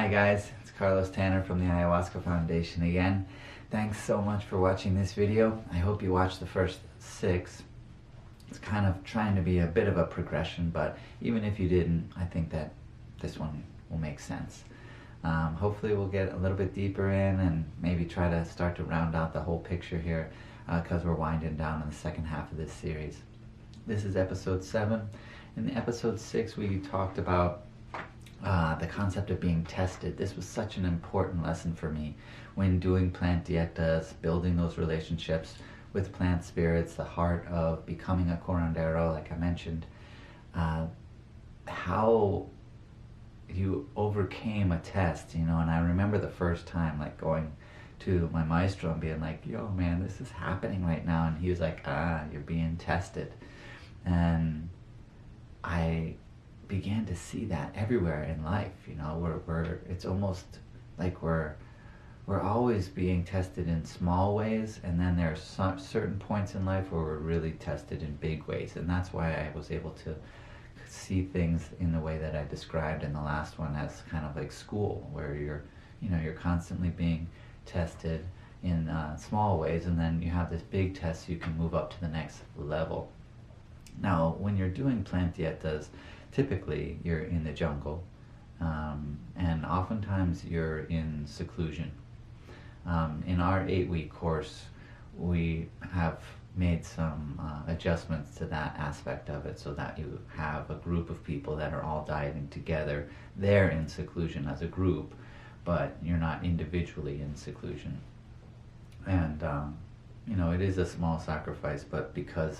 guys, it's Carlos Tanner from the Ayahuasca Foundation again. Thanks so much for watching this video. I hope you watched the first 6. It's kind of trying to be a bit of a progression, but even if you didn't, I think that this one will make sense. Hopefully we'll get a little bit deeper in and maybe try to start to round out the whole picture here because we're winding down in the second half of this series. This is episode 7. In episode 6 we talked about the concept of being tested. This was such an important lesson for me when doing plant dietas, building those relationships with plant spirits, the heart of becoming a curandero, like I mentioned, how you overcame a test, and I remember the first time like going to my maestro and being like, yo man, this is happening right now, and he was like, you're being tested. And I began to see that everywhere in life. We're it's almost like we're always being tested in small ways, and then there are certain points in life where we're really tested in big ways. And that's why I was able to see things in the way that I described in the last one as kind of like school, where you're constantly being tested in small ways, and then you have this big test so you can move up to the next level. Now, when you're doing plant dietas, typically you're in the jungle, and oftentimes you're in seclusion. In our 8-week course, we have made some adjustments to that aspect of it so that you have a group of people that are all dieting together. They're in seclusion as a group, but you're not individually in seclusion. And, it is a small sacrifice, but because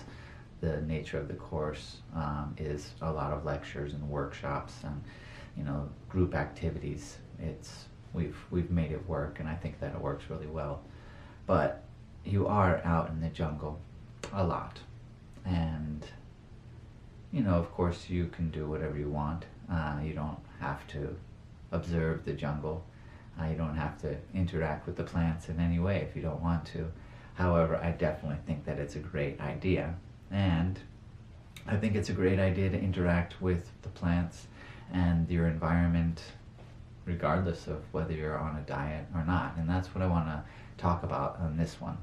the nature of the course is a lot of lectures and workshops and group activities, we've made it work, and I think that it works really well. But you are out in the jungle a lot, and of course you can do whatever you want. You don't have to observe the jungle. You don't have to interact with the plants in any way if you don't want to. However, I definitely think that it's a great idea. And I think it's a great idea to interact with the plants and your environment regardless of whether you're on a diet or not. And that's what I want to talk about on this one.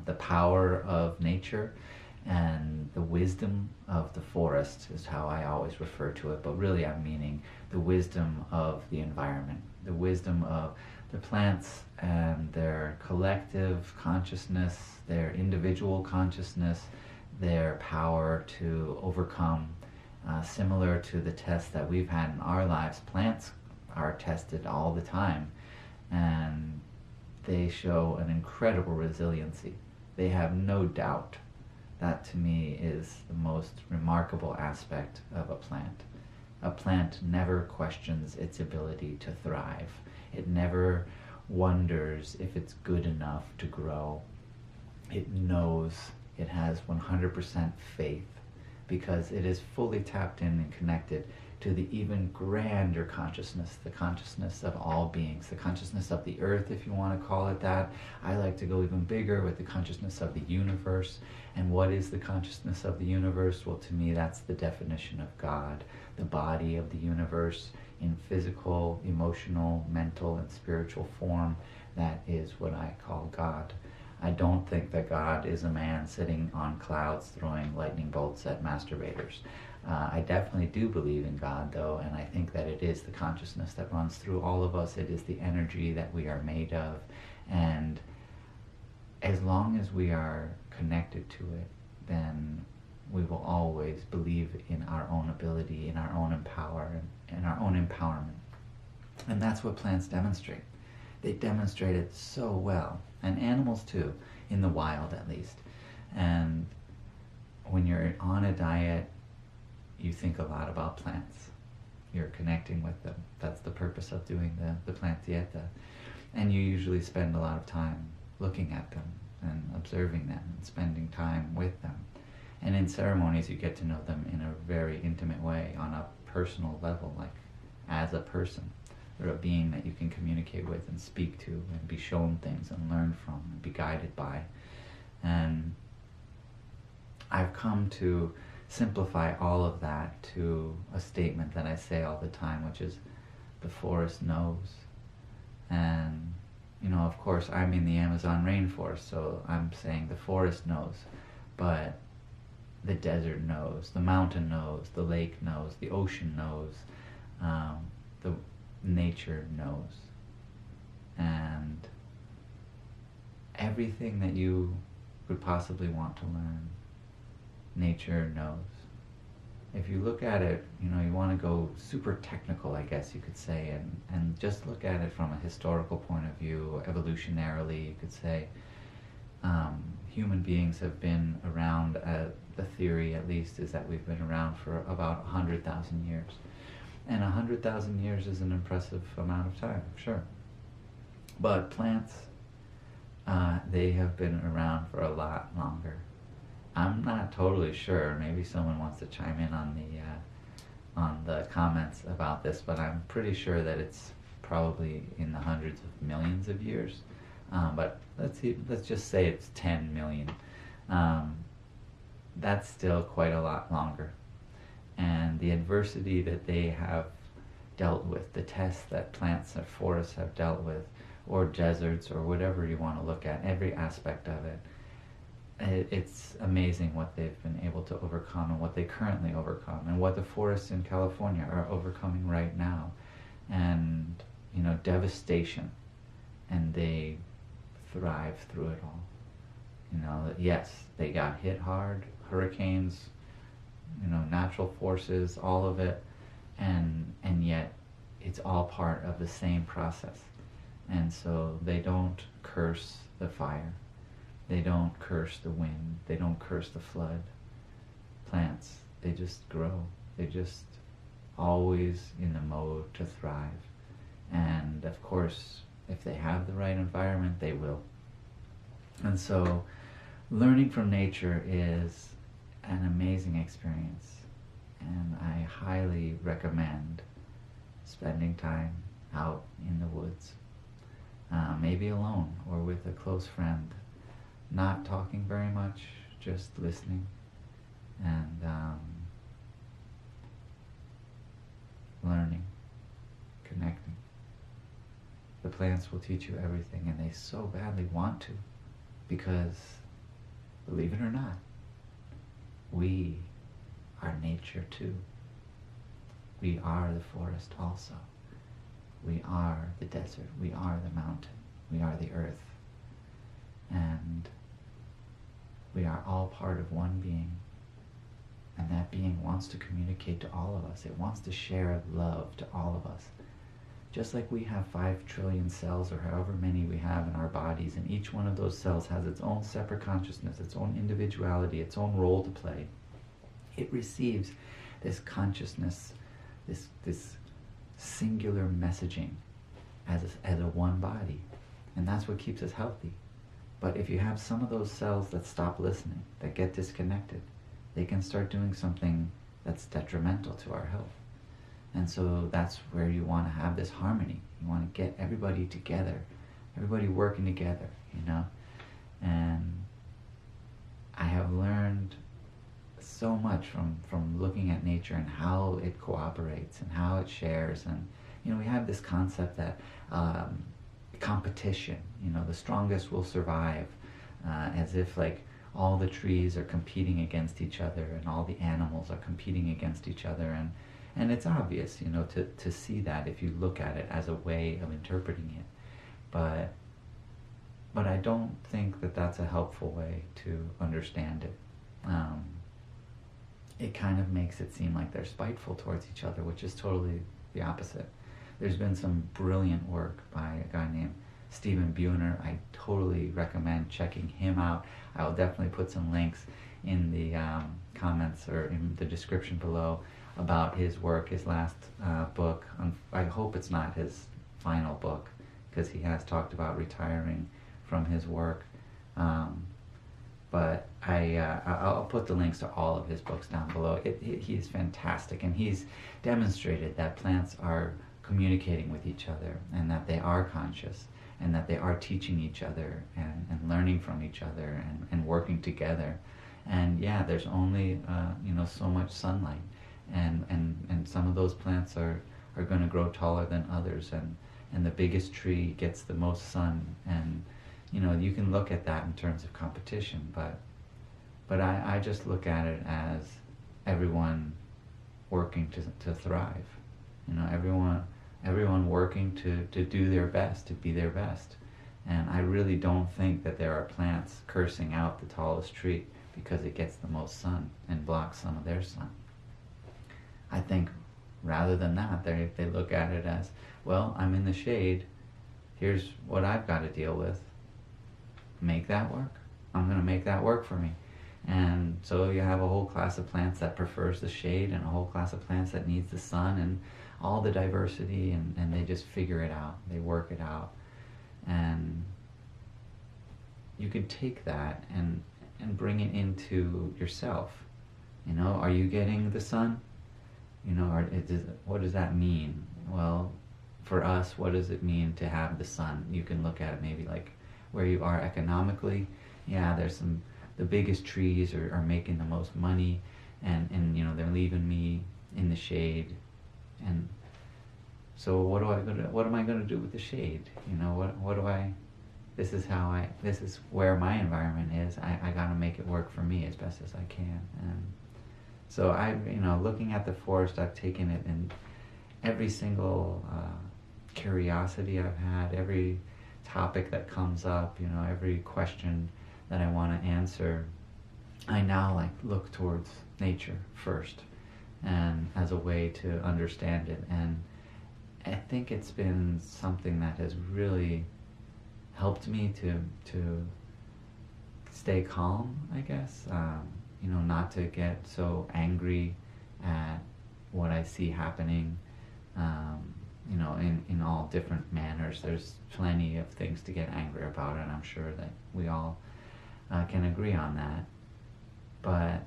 The power of nature and the wisdom of the forest is how I always refer to it, but really I'm meaning the wisdom of the environment, the wisdom of the plants and their collective consciousness, their individual consciousness, their power to overcome, similar to the tests that we've had in our lives. Plants are tested all the time, and they show an incredible resiliency. They have no doubt. That to me is the most remarkable aspect of a plant. A plant never questions its ability to thrive. It never wonders if it's good enough to grow. It knows. It has 100% faith because it is fully tapped in and connected to the even grander consciousness, the consciousness of all beings, the consciousness of the earth, if you want to call it that. I like to go even bigger with the consciousness of the universe. And what is the consciousness of the universe? Well, to me, that's the definition of God, the body of the universe in physical, emotional, mental, and spiritual form. That is what I call God. I don't think that God is a man sitting on clouds throwing lightning bolts at masturbators. I definitely do believe in God, though, and I think that it is the consciousness that runs through all of us. It is the energy that we are made of, and as long as we are connected to it, then we will always believe in our own ability, in our own in our own empowerment. And that's what plants demonstrate. They demonstrate it so well, and animals too, in the wild at least. And when you're on a diet, you think a lot about plants. You're connecting with them. That's the purpose of doing the plant dieta. And you usually spend a lot of time looking at them and observing them and spending time with them. And in ceremonies you get to know them in a very intimate way, on a personal level, like as a person. They're a being that you can communicate with and speak to and be shown things and learn from and be guided by. And I've come to simplify all of that to a statement that I say all the time, which is the forest knows. And, of course, I'm in the Amazon rainforest, so I'm saying the forest knows. But the desert knows, the mountain knows, the lake knows, the ocean knows, the nature knows. And everything that you could possibly want to learn, nature knows. If you look at it, you want to go super technical, I guess you could say, and just look at it from a historical point of view, evolutionarily, you could say. Human beings have been around, the theory at least is that we've been around for about 100,000 years. And 100,000 years is an impressive amount of time, sure. But plants, they have been around for a lot longer. I'm not totally sure. Maybe someone wants to chime in on the comments about this, but I'm pretty sure that it's probably in the hundreds of millions of years. But let's just say it's 10 million. That's still quite a lot longer. And the adversity that they have dealt with, the tests that plants and forests have dealt with, or deserts, or whatever you want to look at, every aspect of it, it's amazing what they've been able to overcome and what they currently overcome and what the forests in California are overcoming right now. And, devastation. And they thrive through it all. Yes, they got hit hard, hurricanes, natural forces, all of it, and yet it's all part of the same process. And so they don't curse the fire. They don't curse the wind. They don't curse the flood. Plants, they just grow. They just always in the mode to thrive. And of course, if they have the right environment, they will. And so learning from nature is an amazing experience. And I highly recommend spending time out in the woods. Maybe alone or with a close friend. Not talking very much, just listening and learning, connecting. The plants will teach you everything, and they so badly want to, because, believe it or not, we are nature too. We are the forest also. We are the desert. We are the mountain. We are the earth. And we are all part of one being. And that being wants to communicate to all of us. It wants to share love to all of us. Just like we have 5 trillion cells, or however many we have in our bodies, and each one of those cells has its own separate consciousness, its own individuality, its own role to play. It receives this consciousness, this singular messaging as a one body. And that's what keeps us healthy. But if you have some of those cells that stop listening, that get disconnected, they can start doing something that's detrimental to our health. And so that's where you want to have this harmony. You want to get everybody together, everybody working together, And I have learned so much from looking at nature and how it cooperates and how it shares. And, we have this concept that competition, the strongest will survive, as if like all the trees are competing against each other and all the animals are competing against each other. And it's obvious, to see that if you look at it as a way of interpreting it. But I don't think that that's a helpful way to understand it. It kind of makes it seem like they're spiteful towards each other, which is totally the opposite. There's been some brilliant work by a guy named Buhner. I totally recommend checking him out. I will definitely put some links in the comments or in the description below about his work, his last book. I hope it's not his final book, because he has talked about retiring from his work. But I'll put the links to all of his books down below. He's fantastic, and he's demonstrated that plants are communicating with each other, and that they are conscious, and that they are teaching each other and learning from each other and working together. And yeah, there's only so much sunlight, and some of those plants are are going to grow taller than others, and the biggest tree gets the most sun. And you can look at that in terms of competition, but I just look at it as everyone working to thrive. Everyone working to do their best, to be their best. And I really don't think that there are plants cursing out the tallest tree because it gets the most sun and blocks some of their sun. I think rather than that, they look at it as, well, I'm in the shade, here's what I've got to deal with. Make that work. I'm going to make that work for me. And so you have a whole class of plants that prefers the shade, and a whole class of plants that needs the sun, and all the diversity, and they just figure it out. They work it out. And you can take that and bring it into yourself. Are you getting the sun? What does that mean? Well, for us, what does it mean to have the sun? You can look at it maybe like where you are economically. Yeah, there's the biggest trees are making the most money, and they're leaving me in the shade. And so what am I going to do with the shade? This is where my environment is. I got to make it work for me as best as I can. And so looking at the forest, I've taken it in every single curiosity I've had, every topic that comes up, every question that I want to answer. I now look towards nature first, and as a way to understand it. And I think it's been something that has really helped me to stay calm, I guess. Not to get so angry at what I see happening, in all different manners. There's plenty of things to get angry about, and I'm sure that we all can agree on that. But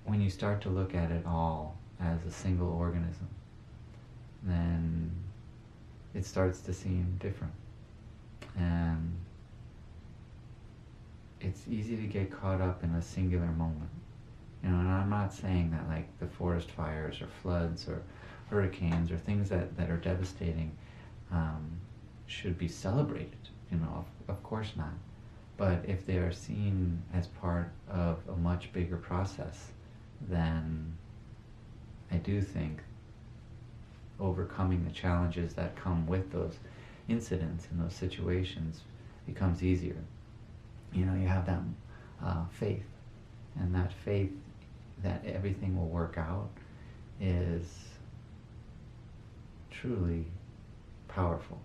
when you start to look at it all as a single organism, then it starts to seem different. And it's easy to get caught up in a singular moment. And I'm not saying that the forest fires or floods or hurricanes or things that are devastating should be celebrated. Of course not. But if they are seen as part of a much bigger process, then I do think overcoming the challenges that come with those incidents and those situations becomes easier. You have that faith, and that faith that everything will work out is truly powerful.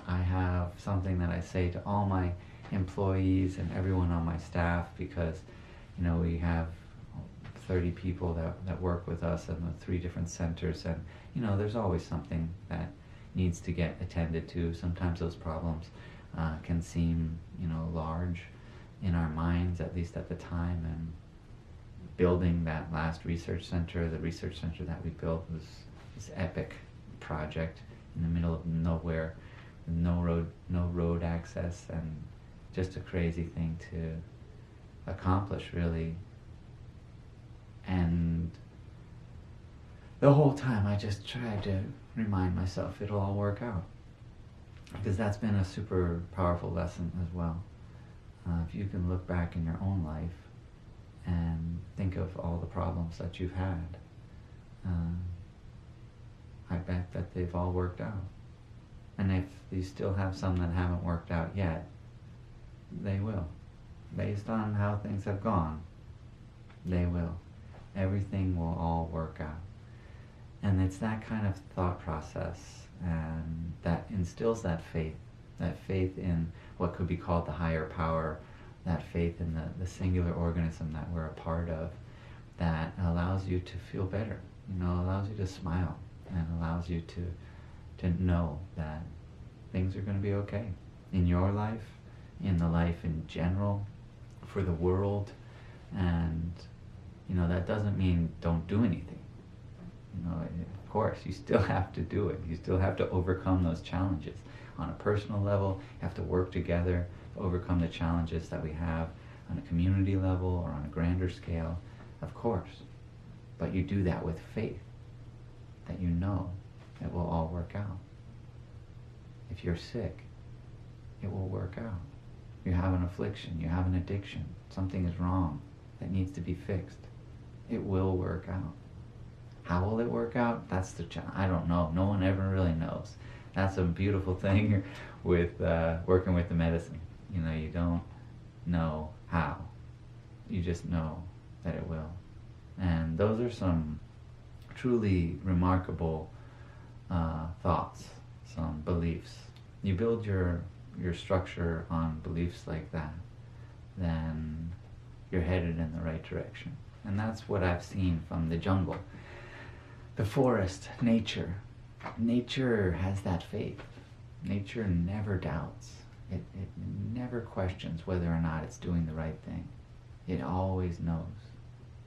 I have something that I say to all my employees and everyone on my staff, because we have 30 people that work with us in the 3 different centers, and there's always something that needs to get attended to. Sometimes those problems can seem large in our minds, at least at the time. And building that last research center, the research center that we built, was this epic project in the middle of nowhere, with no road access, and just a crazy thing to accomplish, really. And the whole time I just tried to remind myself it'll all work out, because that's been a super powerful lesson as well. If you can look back in your own life and think of all the problems that you've had, I bet that they've all worked out. And if you still have some that haven't worked out yet, they will. Based on how things have gone, they will. Everything will all work out. And it's that kind of thought process, and that instills that faith in what could be called the higher power, that faith in the singular organism that we're a part of, that allows you to feel better, allows you to smile, and allows you to know that things are going to be okay in your life, in the life in general, for the world. And that doesn't mean don't do anything. Of course, you still have to do it. You still have to overcome those challenges. On a personal level, you have to work together to overcome the challenges that we have on a community level or on a grander scale, of course. But you do that with faith, that it will all work out. If you're sick, it will work out. You have an affliction, you have an addiction, something is wrong that needs to be fixed, it will work out. How will it work out? That's the challenge. I don't know. No one ever really knows. That's a beautiful thing with working with the medicine. You know, you don't know how. You just know that it will. And those are some truly remarkable thoughts, some beliefs. You build your structure on beliefs like that, then you're headed in the right direction. And that's what I've seen from the jungle. The forest, nature. Nature has that faith. Nature never doubts. It never questions whether or not it's doing the right thing. It always knows,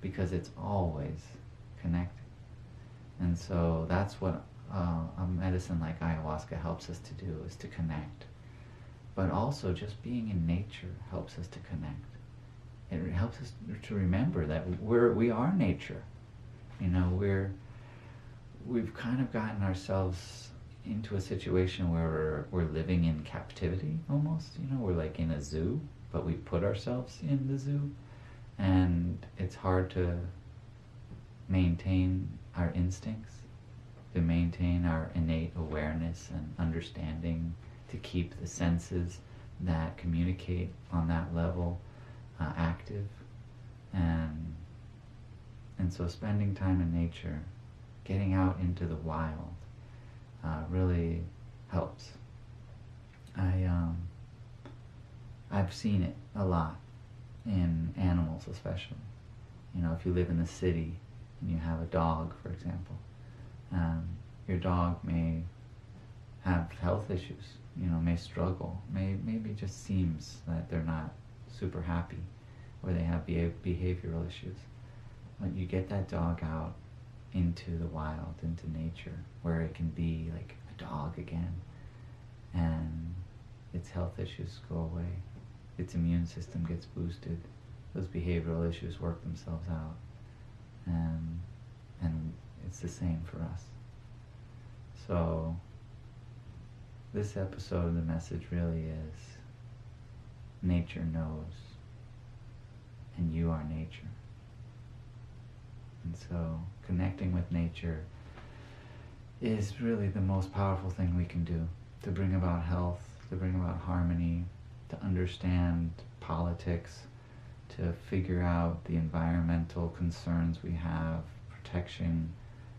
because it's always connected. And so that's what a medicine like ayahuasca helps us to do, is to connect. But also just being in nature helps us to connect. It helps us to remember that we are nature. You know, we've kind of gotten ourselves into a situation where we're living in captivity almost. You know, we're like in a zoo, but we put ourselves in the zoo, and it's hard to maintain our instincts, to maintain our innate awareness and understanding, to keep the senses that communicate on that level active. And so spending time in nature, getting out into the wild, really helps. I've seen it a lot in animals, especially. You know, if you live in the city and you have a dog, for example, your dog may have health issues, you know, may struggle, maybe just seems that they're not super happy, or they have behavioral issues. But you get that dog out into the wild, into nature, where it can be like a dog again, and its health issues go away, its immune system gets boosted, those behavioral issues work themselves out, and it's the same for us. So this episode, the message really is, nature knows, and you are nature. And so connecting with nature is really the most powerful thing we can do to bring about health, to bring about harmony, to understand politics, to figure out the environmental concerns we have, protection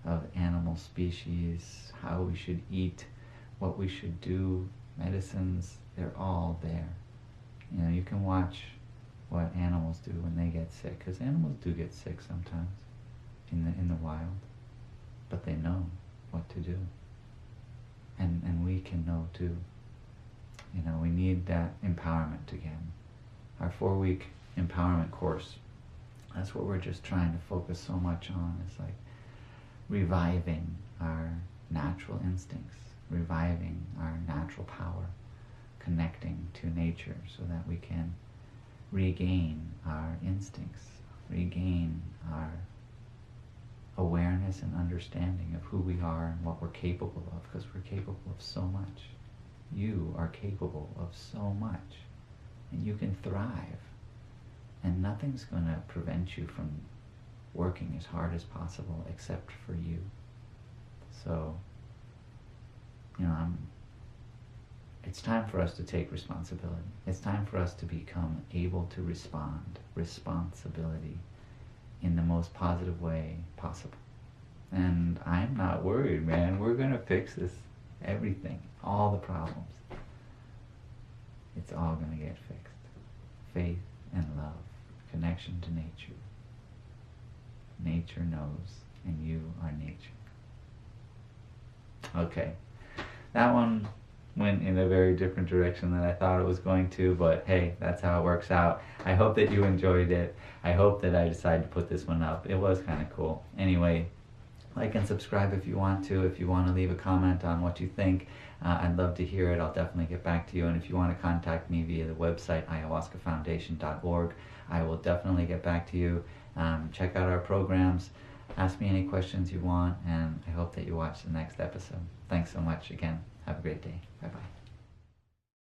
of animal species, how we should eat, what we should do, medicines, they're all there. You know, you can watch what animals do when they get sick, because animals do get sick sometimes in the wild, but they know what to do, and we can know too. You know, we need that empowerment again. Our 4-week empowerment course, that's what we're just trying to focus so much on. It's like reviving our natural instincts, reviving our natural power, connecting to nature so that we can regain our instincts, regain our awareness and understanding of who we are and what we're capable of, because we're capable of so much. You are capable of so much, and you can thrive, and nothing's going to prevent you from working as hard as possible except for you. So, you know, it's time for us to take responsibility. It's time for us to become able to respond. Responsibility in the most positive way possible. And I'm not worried, man. We're going to fix this. Everything. All the problems. It's all going to get fixed. Faith and love. Connection to nature. Nature knows, and you are nature. Okay. That one went in a very different direction than I thought it was going to, but hey, that's how it works out. I hope that you enjoyed it. I hope that I decided to put this one up. It was kind of cool. Anyway, like and subscribe if you want to. If you want to leave a comment on what you think, I'd love to hear it. I'll definitely get back to you. And if you want to contact me via the website, ayahuascafoundation.org, I will definitely get back to you. Check out our programs. Ask me any questions you want, and I hope that you watch the next episode. Thanks so much again. Have a great day. Bye-bye.